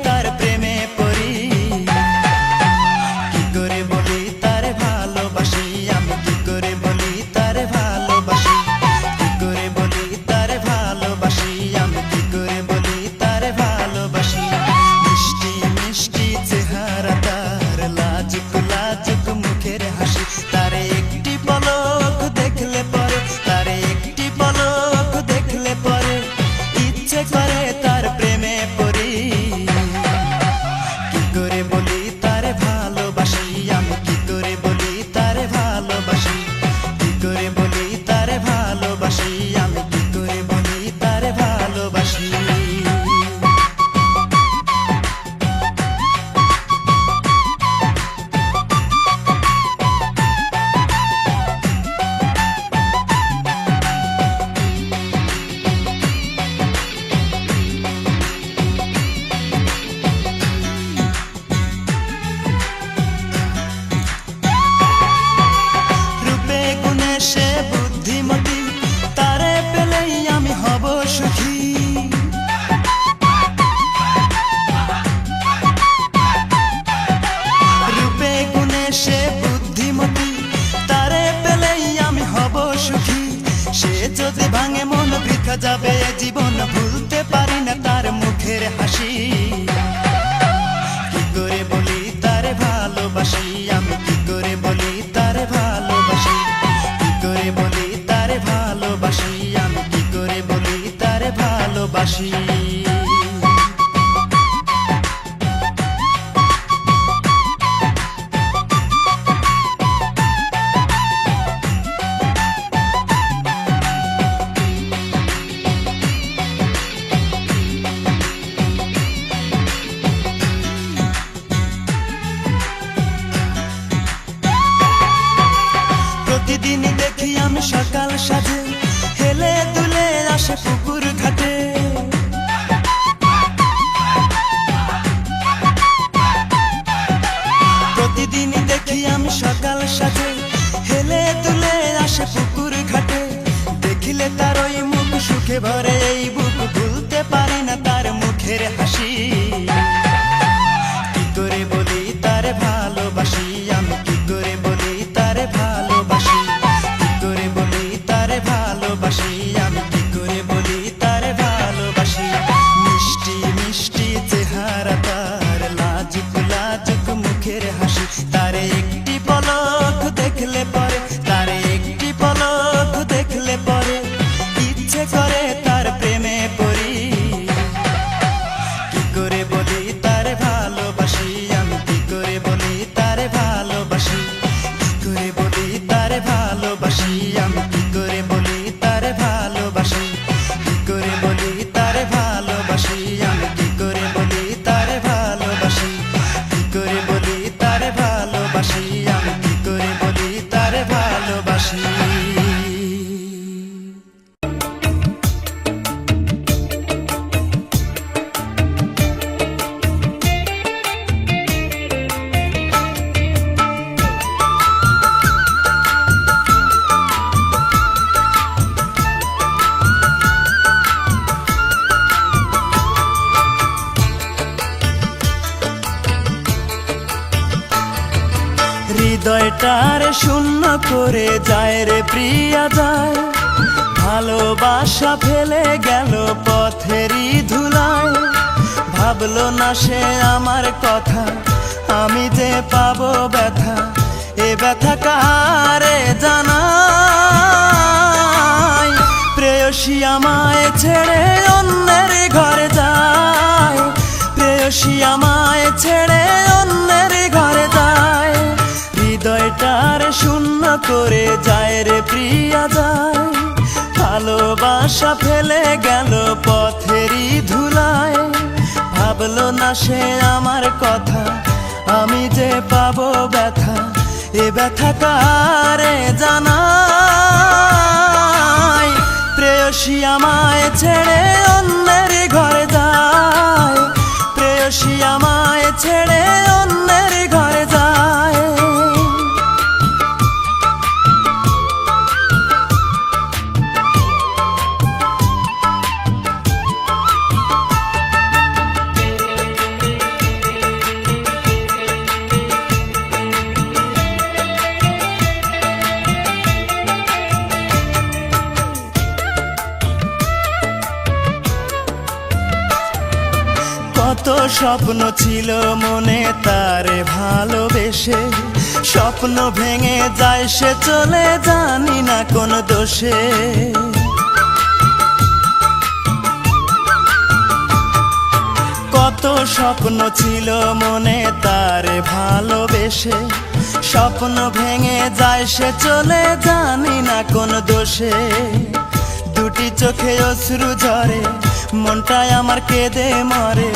তার প্রেমে পড়ি। কি করে বলি তারে ভালোবাসি, আমি কি করে বলি তারে ভালোবাসি, কি করে বলি তারে ভালোবাসি, আমি কি করে বলি তারে ভালোবাসি। মিষ্টি মিষ্টি চেহারা তার, লাজুক লাজুক মুখের হাসি, তারে একটি পলক দেখলে পরে, তারে একটি পলক দেখলে পরে ইচ্ছে করে তার প্রেমে পড়ি। কি করে বলি তারে ভালোবাসি, আমি কি করে বলি তারে ভালোবাসি, কি করে বলি তারে ভালোবাসি, আমি কি করে বলি তারে ভালোবাসি। রূপে গুণে সে বুদ্ধিমতী, তারে পেলেই আমি হব সুখী। রূপে গুণে সে বুদ্ধিমতী, তারে পেলেই আমি হব সুখী। সে যদি ভাঙে মন বৃথা যাবে জীবন, ভুলতে পারি না তার মুখের হাসি। কি করে বলি তারে ভালোবাসি, আমি কি করে বলি তারে ভালোবাসি, কি করে বলি তারে ভালোবাসি, আমি কি করে বলি তারে ভালোবাসি। প্রতিদিন দেখি আমি সকাল সাজে, হেলে দুলে আসে পুকুর ঘাটে। প্রতিদিন দেখি আমি সকাল সাজে, হেলে দুলে আসে পুকুর ঘাটে। দেখিলে তার ওই মুখ সুখে ভরে এই বুক, ভুলতে পারি না তার মুখের হাসি। কি করে বলি তারে ভালোবাসি, আমি কি করে বলি তারে ভালোবাসি, কি করে বলি তারে ভালোবাসি, আমি কি করে বলি তারে ভালোবাসি। মিষ্টি মিষ্টি চেহারা তার, লাজুক লাজুক মুখের হাসি, তারে একটি পলক দেখলে পরে, তারে একটি পলক দেখলে পরে ইচ্ছে করে তার প্রেমে পড়ি। কি করে বলি তারে ভালোবাসি, আমি কি করে বলি তারে ভালোবাসি, কি করে বলি তারে ভালোবাসি, আমি কি করে বলি তারে ভালোবাসি, কি করে বলি তারে ভালোবাসি, আমি কি করে বলি তারে ভালোবাসি, কি করে বলি তারে ভালোবাসি, আমি কি করে বলি তারে ভালোবাসি। হৃদয়টারে শূন্য করে যায় রে প্রিয়া যায়, ভালোবাসা ফেলে গেল পথেরই ধুলায়। ভাবলো না সে আমার কথা, আমি যে পাবো ব্যথা, এ ব্যথা কারে জানাই। প্রেয়সী আমায় ছেড়ে অন্যের ঘরে যায়, প্রেয়সী আমায় ছেড়ে অন্যের ঘরে যায়। হৃদয়টারে শূন্য করে যায় রে প্রিয়া যায়, ভালোবাসা ফেলে গেল পথেরই ধুলায়। ভাবলো না সে আমার কথা, আমি যে পাবো ব্যথা, এ ব্যথা কারে জানাই। প্রেয়সী আমায় ছেড়ে অন্যের ঘরে যায়, প্রেয়সী আমায় ছেড়ে অন্যের ঘরে যায়। স্বপ্ন ছিল মনে তারে ভালোবেসে, স্বপ্ন ভেঙে যায় সে চলে জানি না কোন দোষে। কত স্বপ্ন ছিল মনে তারে ভালোবেসে, স্বপ্ন ভেঙে যায় সে চলে জানি না কোন দোষে। দুটি চোখে অশ্রু ঝরে মনটায় আমার কেঁদে মরে,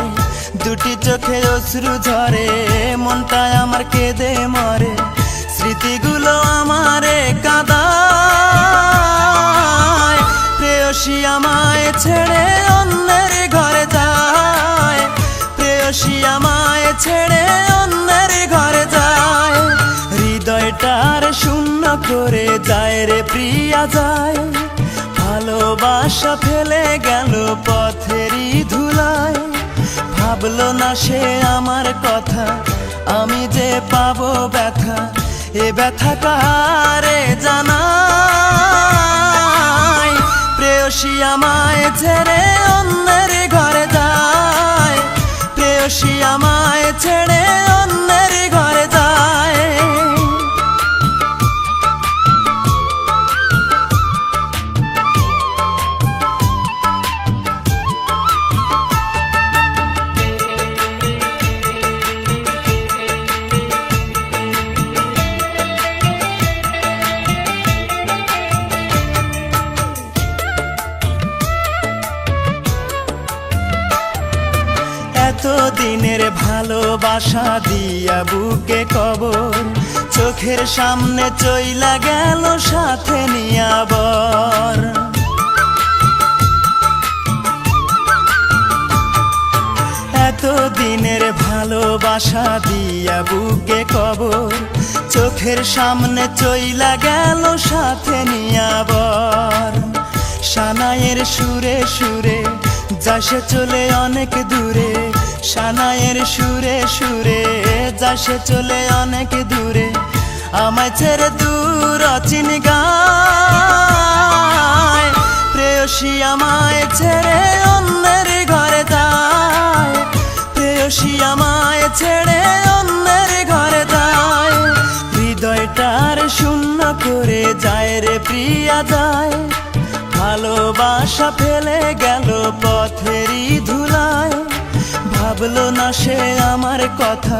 দুটি চোখে অশ্রু ঝরে মনটায় আমার কেঁদে মরে। স্মৃতিগুলো আমারে কাঁদায়, প্রেয়সী আমায় ছেড়ে অন্যের ঘরে যায়, প্রেয়সী আমায় ছেড়ে অন্যের ঘরে যায়। হৃদয়টার শূন্য করে যায় রে প্রিয়া যায়, ভালোবাসা ফেলে গেল পথেরই ধুলায়। ভাবলো না সে আমার কথা, আমি যে পাবো ব্যথা, এ ব্যথা কারে জানাই। প্রেয়সী আমায় ছেড়ে অন্যের ঘরে যায়, প্রেয়সী আমায় ছেড়ে অন্যের ঘরে যায়। এতদিনের ভালোবাসা দিয়া বুকে কবর, চোখের সামনে চইলা গেল সাথে নিয়া বর। এতদিনের ভালোবাসা দিয়া বুকে কবর, চোখের সামনে চইলা গেল সাথে নিয়া বর। সানাইয়ের সুরে সুরে যাসে চলে অনেক দূরে, সানাইয়ের সুরে সুরে যাসে চলে অনেক দূরে। আমায় ছেড়ে দূর অচিন গায়, প্রেয়সী আমায় ছেড়ে অন্যের ঘরে যায়, প্রেয়সী আমায় ছেড়ে অন্যের ঘরে যায়। হৃদয়টার শূন্য করে যায় রে প্রিয়া যায়, ভালোবাসা ফেলে গেল পথেরই ধুলায়। ভাবলো না সে আমার কথা,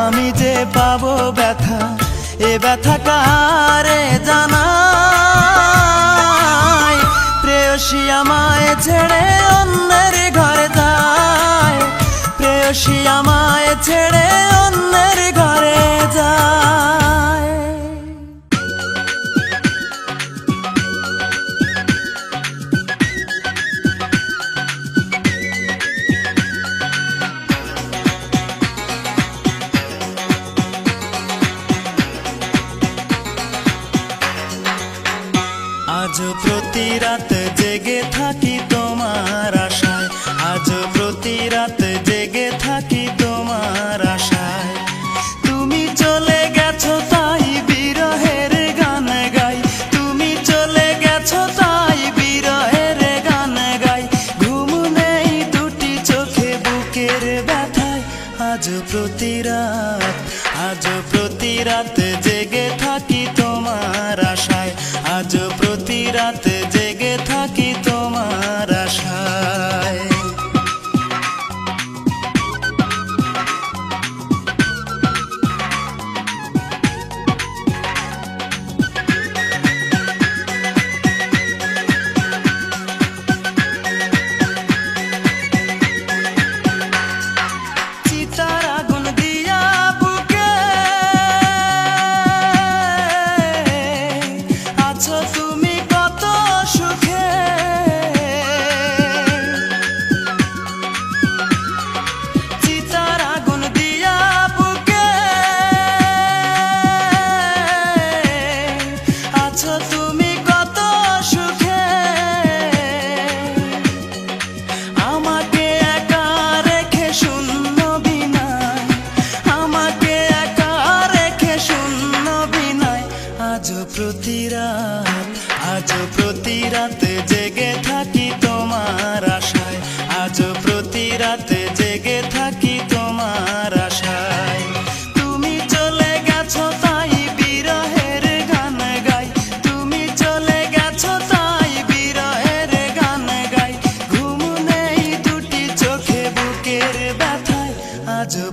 আমি যে পাবো ব্যথা, এ ব্যথা কারে জানাই। প্রেয়সী আমায় ছেড়ে অন্যের ঘরে যায়, প্রেয়সী আমায় ছেড়ে অন্যের ঘরে যায়। আজ প্রতি রাত জেগে থাকি তোমার আশায়, আজ প্রতি রাত জেগে থাকি তোমার আশায়। তুমি চলে গেছো তাই বিরহের গান গাই, তুমি চলে গেছো তাই বিরহের গান গাই। ঘুম নেই দুটি চোখে বুকের ব্যথায়, আজ প্রতি রাত, আজ প্রতি রাত জেগে থাকি তোমার আশায়, আজ প্রতি রাত জেগে থাকি তোমার আশায়। চিতার আগুন দিয়া বুকে আছো তুমি। ব্যথায় আজও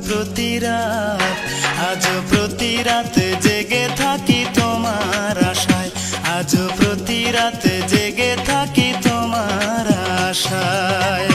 প্রতি রাত জেগে থাকি তোমার আশায়, আজও প্রতি রাত জেগে থাকি তোমার আশায়।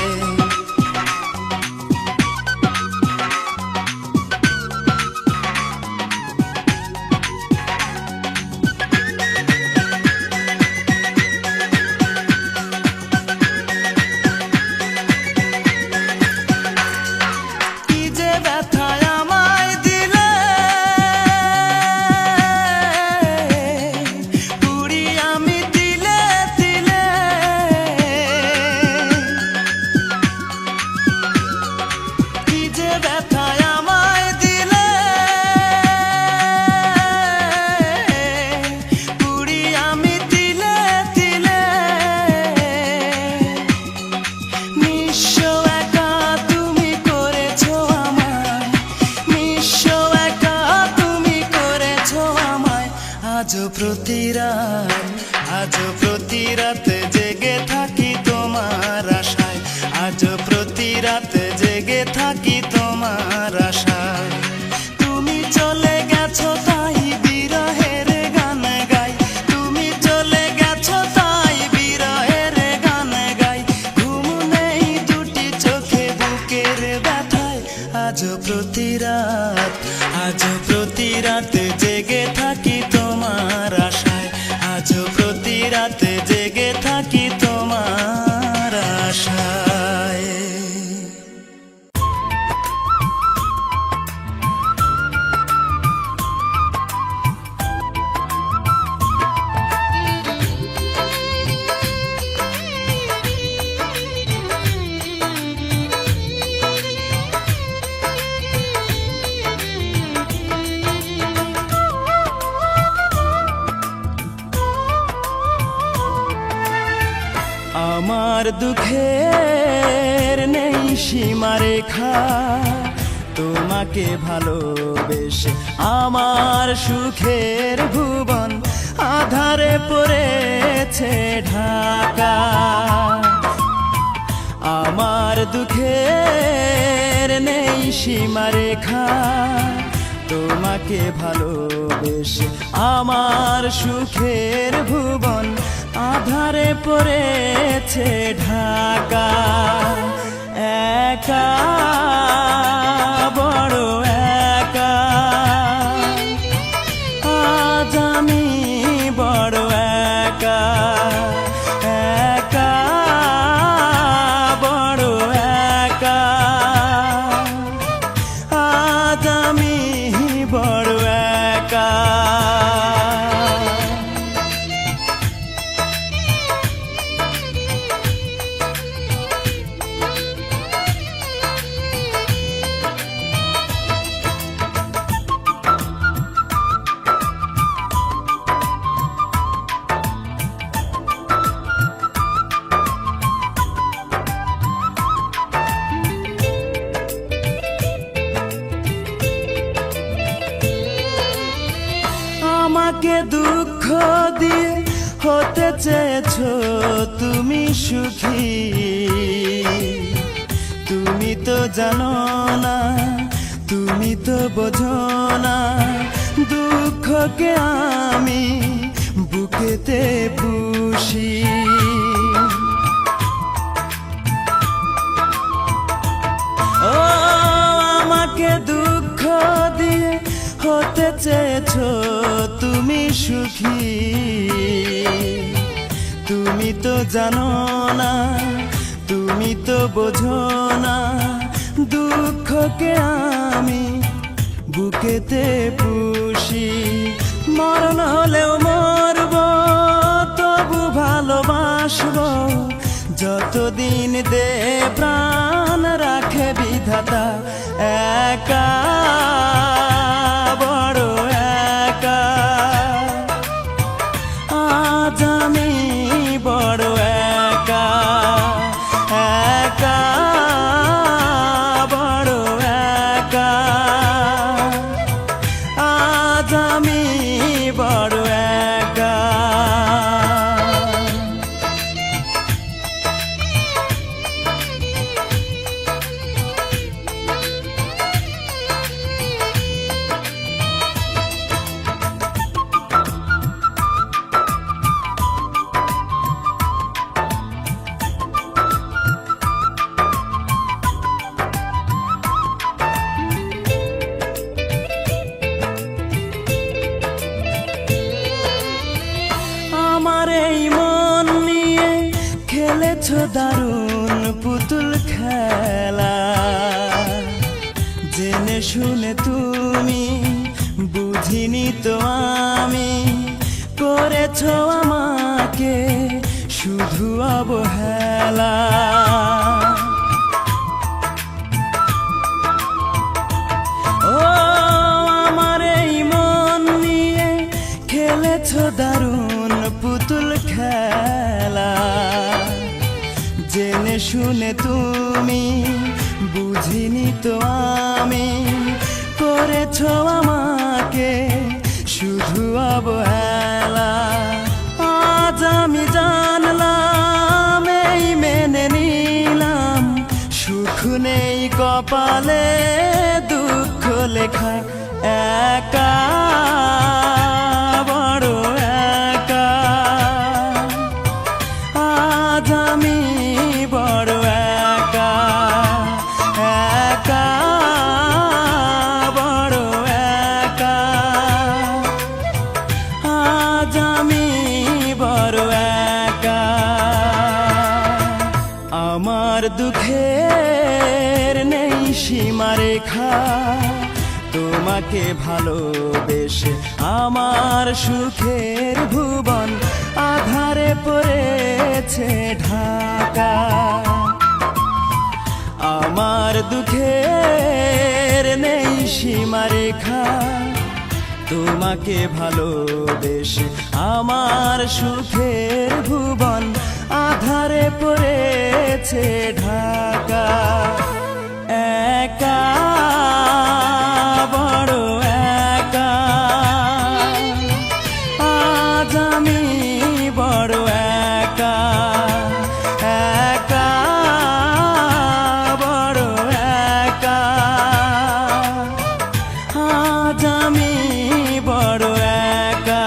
আজও প্রতি রাত জেগে থাকি তোমার আশায়, আজও প্রতি রাত জেগে থাকি তোমার আশায়। তুমি চলে গেছো তাই বিরহের গান গাই, তুমি চলে গেছো তাই বিরহের গান গাই। ঘুম নেই দুটি চোখে বুকের ব্যথায়, আজও প্রতি রাত জেগে থাকি তোমার আশায়, আজও প্রতি রাত জেগে থাকি তোমার আশায়। আমার দুঃখের নেই সীমারেখা, তোমাকে ভালোবেসে আমার সুখের ভুবন আধারে পড়েছে ঢাকা। আমার দুঃখের নেই সীমারেখা, তোমাকে ভালোবেসে আমার সুখের ভুবন আধারে পড়েছে ঢাকা। একা বড় একা, আজ আমি বড় একা, একা বড় একা, আজ আমি বড় একা। আমাকে দুঃখ দিয়ে হতে চেয়েছো তুমি সুখী, তুমি তো জানো না, তুমি তো বোঝো না, দুঃখকে আমি বুকেতে পুষি। ও আমাকে দুঃখ দিয়ে হতে চেয়েছো তুমি সুখী, তুমি তো জানো না, তুমি তো বোঝো না, দুঃখকে আমি বুকেতে পুষি। মরণ হলেও মরব, তবু ভালোবাসবো, যতদিন দে প্রাণ রাখে বিধাতা। একা বড় একা, আজ আমি বড় একা, একা বড় একা, আজ আমি বড় একা। দারুণ পুতুল খেলা, জেনে শুনে তুমি বুঝিনি তো আমি, করেছ আমাকে শুধু অবহেলা। ও আমার এই মন নিয়ে খেলেছ দারুণ পুতুল খেলা, জেনে শুনে তুমি বুঝিনি তো আমি, করেছ আমাকে শুধু অবহেলা। আজ আমি জানলাম, এই মেনে নিলাম, সুখ নেই কপালে, দুঃখ লেখা একা, বড় একা। আজ আমি বড় একা, একা, বড় একা। আজ আমি বড় একা। আমার দুঃখের নেই সীমারেখা, তোমাকে ভালোবেসে আমার সুখের ভুবন আধারে পড়েছে ঢাকা। আমার দুঃখের নেই সীমারেখা, তোমাকে ভালোবেসে আমার সুখের ভুবন আধারে পড়েছে ঢাকা। একা, বড় একা। আজ আমি বড় একা, একা, বড় একা। আজ আমি বড় একা।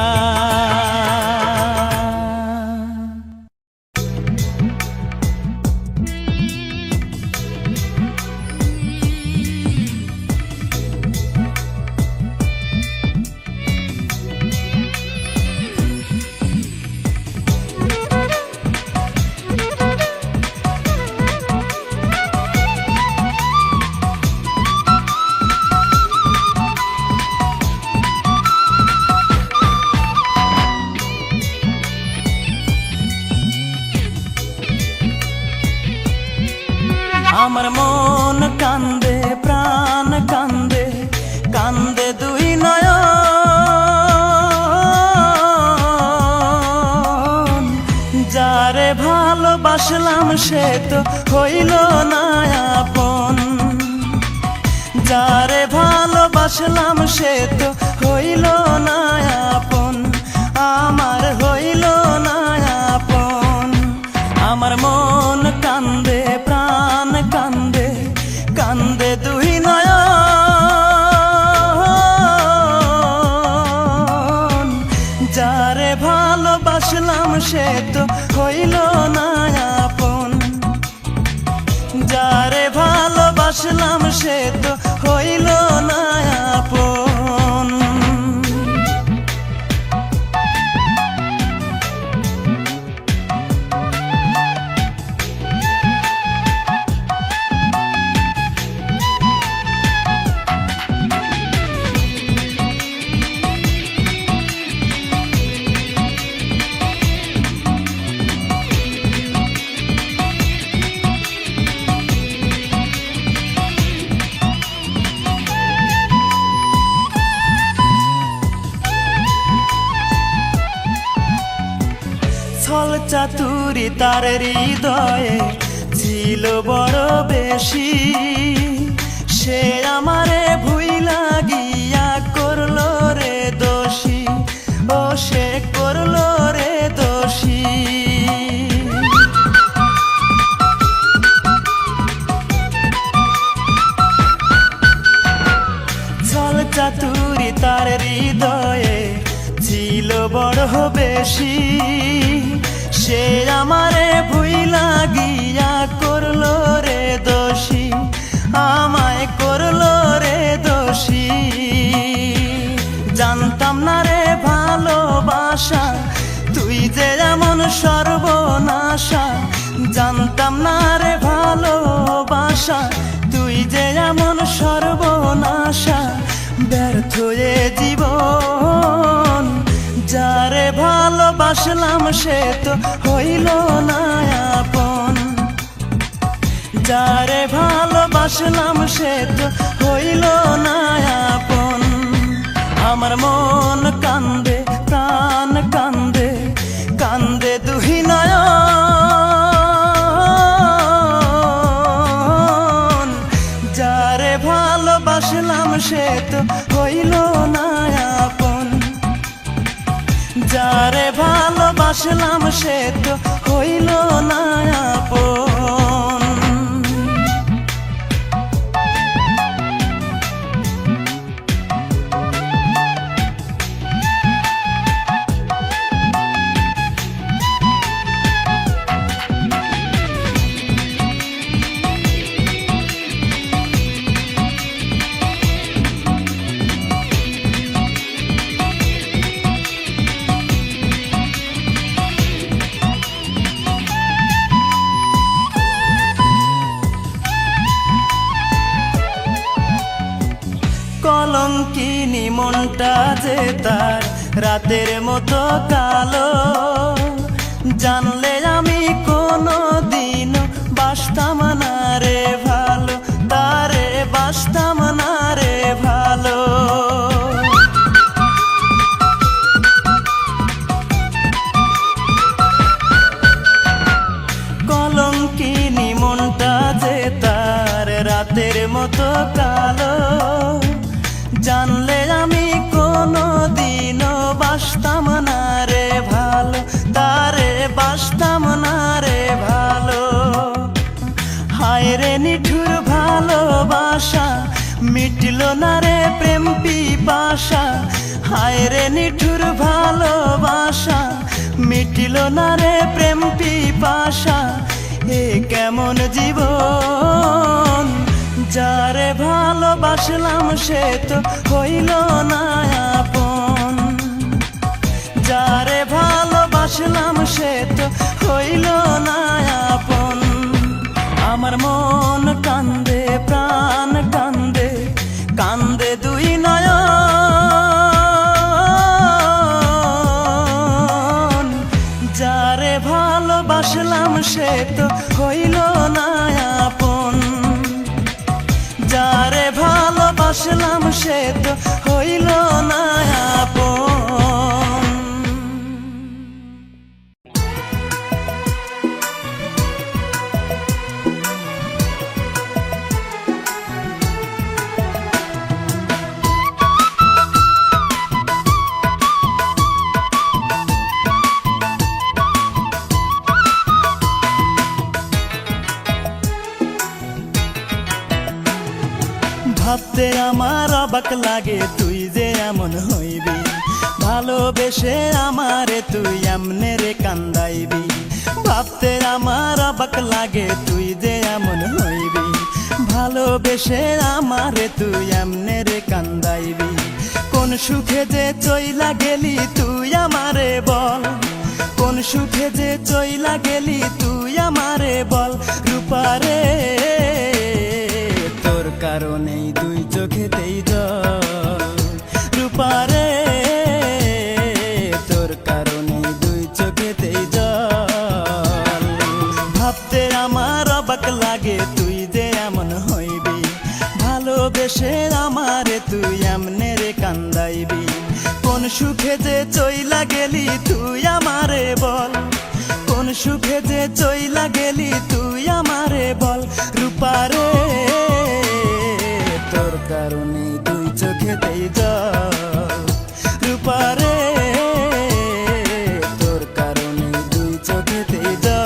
আমার মন কান্দে, প্রাণ কান্দে, কান্দে দুই নয়ন। যারে ভালোবাসলাম সে তো হইল না আপন, যারে ভালোবাসলাম সে তো হইল না আপন, আমার হইল না আপন। আমার মন কান্দে, প্রাণ কান্দে, কান্দে দুই নয়ন। যারে ভালোবাসলাম সে তো হইল না আপন, যারে ভালোবাসলাম সে তো হইল না আপন। ছল চাতুরি তার হৃদয়ে ছিল বড় বেশি, সে আমারে ভুইলা গিয়া করলো রে দোষী, ও সে করলো রে দোষী। ছল চাতুরি তার হৃদয়ে ছিল বড় বেশি, সে আমারে ভুইলা গিয়া করলো রে দোষী, আমায় করলো রে দোষী। জানতাম না রে ভালোবাসা তুই যে এমন সর্বনাশা, জানতাম জানতাম না রে ভালোবাসা, তুই যে এমন সর্বনাশা। ব্যর্থ এ জীবন, যারে ভালোবাসলাম সে তো হইল না আপন। যারে ভালোবাসলাম সে তো হইল না আপন। আমার মন কান্দে, প্রাণ কান্দে, কান্দে দুই নয়ন। যারে ভালোবাসলাম সে তো হইল না আপন। যারে ভালোবাসলাম সে তো হইল না আপন। কলঙ্কিনী মনটা যে তার রাতের মতো কালো, জানলে আমি কোনো দিন বাসতাম না রে ভালো, তারে বাসতাম না রে ভালো। কলঙ্কিনী মনটা যে তার রাতের মতো কালো, জানলে আমি কোনো দিনও বাসতাম না রে ভালো, তারে বাসতাম না রে ভালো। হায় রে নিঠুর ভালোবাসা, মিটল না রে প্রেম পিপাসা। হায় রে নিঠুর ভালোবাসা, মিটল না রে প্রেম পিপাসা। এ কেমন জীবন, যারে ভালোবাসলাম সে তো হইল না আপন। যারে ভালোবাসলাম সে তো হইল না আপন। আমার মন কান্দে, প্রাণ কান্দে, কান্দে দুই নয়ন। যারে ভালোবাসলাম সে তো হইল না আপন। যারে ভালোবাসলাম সে তো হইল না আপন। ভাবতে আমার অবাক লাগে তুই যে এমন হইবি, ভালোবেসে আমারে তুই এমনে রে কান্দাইবি। ভাবতে আমার অবাক লাগে তুই যে এমন হইবি, ভালোবেসে আমারে তুই এমনে রে কান্দাইবি। কোন সুখে যে চইলা গেলি তুই আমারে বল, কোন সুখে যে চইলা গেলি তুই আমারে বল। রূপারে তোর কারণেই দুই চোখেতেই জল, রূপারে তোর কারণেই দুই চোখেতেই জল। ভাবতে আমার অবাক লাগে তুই যে এমন হইবি, ভালোবেসে আমারে তুই এমনে রে কান্দাইবি। কোন সুখে যে চইলা গেলি তুই আমারে বল, কোন সুখে যে চইলা গেলি তুই আমারে বল। রূপারে তোর কারণে দুই চোখেতেই জল, রূপারে তোর কারণে দুই চোখেতেই জল।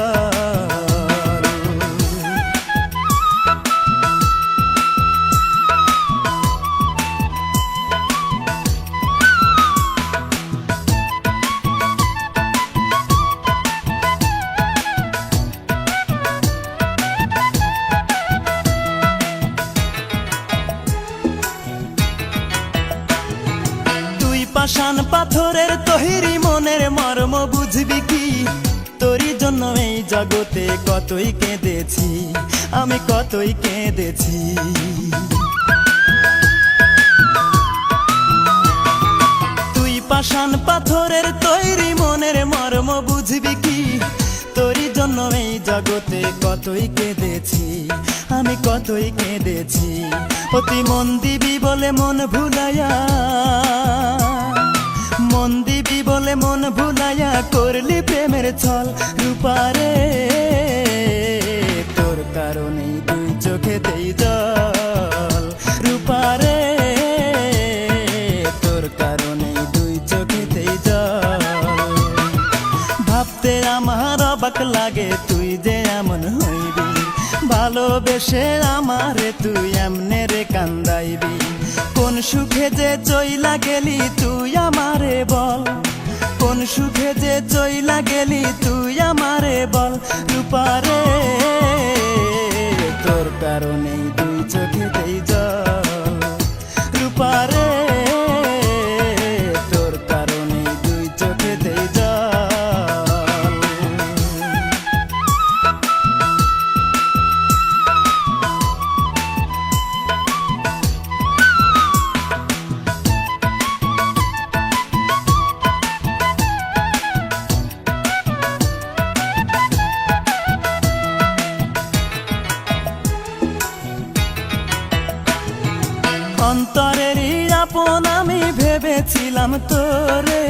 পাষাণ পাথরের তৈরি মনের মর্ম বুঝবি কি, তোরই জন্য এই জগতে কতই কেঁদেছি, আমি কতই কেঁদেছি। তুই পাষাণ পাথরের তৈরি মনের মর্ম বুঝবি কি, তোরই জন্য এই জগতে কতই কেঁদেছি, আমি কতই কেঁদেছি। অতি মন দিবি বলে মন ভুলাইয়া, মন দিবি বলে মন ভুলাইয়া করলি প্রেমের ছল। রূপারে তোর কারণেই দুই চোখেতেই জল, রূপারে তোর কারণেই দুই চোখেতেই জল। ভাবতে আমার অবাক লাগে তুই যে এমন হইবি, ভালোবেসে আমারে তুই এমনে রে কান্দাইবি। কোন সুখে যে চইলা গেলি তুই আমারে বল, কোন সুখে যে চইলা গেলি তুই আমারে বল। রূপারে তোর কারণেই দুই চোখেতেই জল, রূপারে তোর কারণেই দুই চোখেতেই জল। অন্তরেরই আপন আমি ভেবেছিলাম তোরে,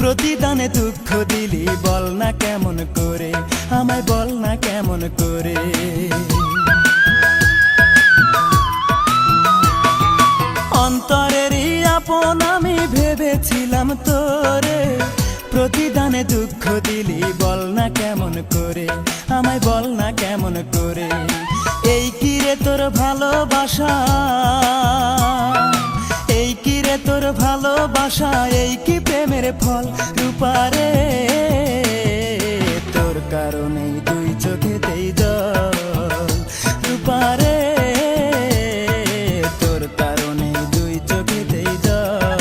প্রতিদানে দুঃখ দিলি বল না কেমন করে, আমায় বল না কেমন করে। অন্তরেরই আপন আমি ভেবেছিলাম তোরে, প্রতিদানে দুঃখ দিলি বল না কেমন করে, আমায় বল না কেমন করে। এই কি রে তোর ভালোবাসা, এই কি রে তোর ভালোবাসা, এই কি প্রেমের ফল। রূপারে তোর কারণেই দুই চোখেতেই জল, রূপারে তোর কারণেই দুই চোখেতেই জল।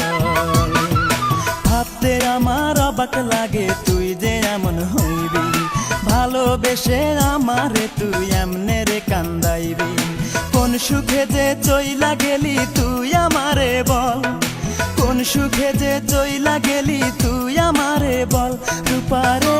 ভাবতে আমার অবাক লাগে তুই যে এমন হইবি, ভালোবেসে আমারে তুই এমনে রে কান্দাইবি। কোন সুখে যে চইলা গেলি তুই আমারে বল, কোন সুখে যে চইলা গেলি তুই আমারে বল। রূপারে